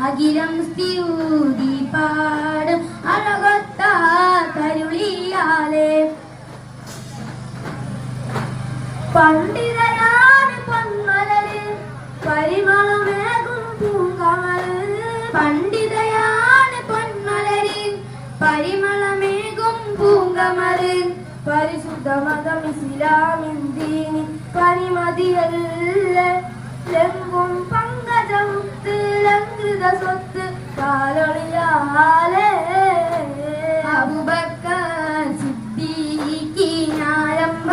അഖിലം സ്തുതി പാടും അഴകൊത്ത കരുളിയാലെ പണ്ഡിതയാണ് പൊന്മലര് പരിമളമേകും പൂങ്കമല് പണ്ഡിതയാണ് പൊന്മലര് പരിമളമേകും പൂങ്കമല് പരിശുദ്ധ മതം ഇസ്ലാമിൻ ദീനി പരിമതിയല്ല ലംഘും പങ്കജമുത്ത് ലംഘൃത സ്വത്ത് കാലൊളിയാലേ അബൂബക്കർ സിദ്ദീഖിനാരംഭ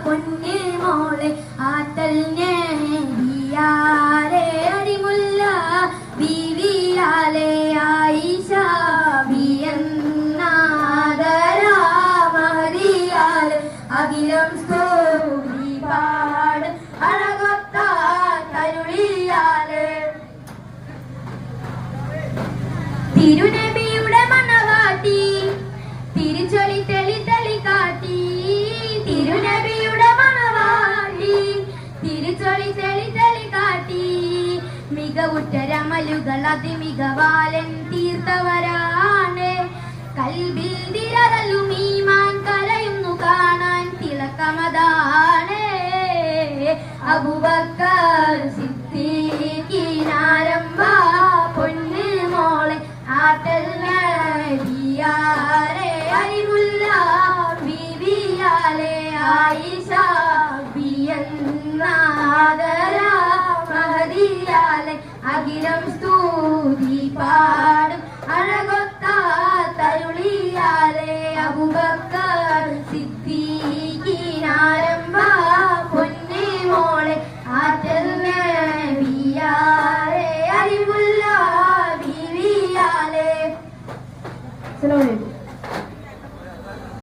പൊന്നേ മോളെ ആറ്റൽ നബിയാലേ അരിമുല്ല ബീവിയാലേ ആയിഷ ബിയന്നാദരാ മഹദിയാലേ അഖിലം സ്തുതി പാടും അഴകൊത്ത കരുളിയാലേ തിരുനബിയുടെ മണവാട്ടി തിരിച്ചൊളി തെളി തെളി കാട്ടി തിരുനബിയുടെ മണവാട്ടി തിരിച്ചൊളി തെളി തെളി കാട്ടി മികവുറ്റരമലുകൾ അതിമികവാലൻ തീർത്തവരാണ് കൽബിൽ തിരതലും ഈമാൻ കലയുന്നു കാണാൻ തിളക്കമതാണ് അബൂബക്കർ സിദ്ദീഖിനാരംഭ പൊന്നു മോളെ ആറ്റൽ നബിയാലേ അരിമുല്ല ബീവിയാലേ ആയിഷ ബിയന്നാദരാ മഹദിയാലേ അഖിലം സ്തുതി പാടും അഴകൊത്ത തരുളിയാലേ അബൂബക്കർ സിദ്ദീഖിനാരംഭ പൊന്നേ മോളെ ആറ്റൽ നബിയാലേ അരിമുല്ല ബീവിയാലേ. അസ്സലാമു അലൈക്കും.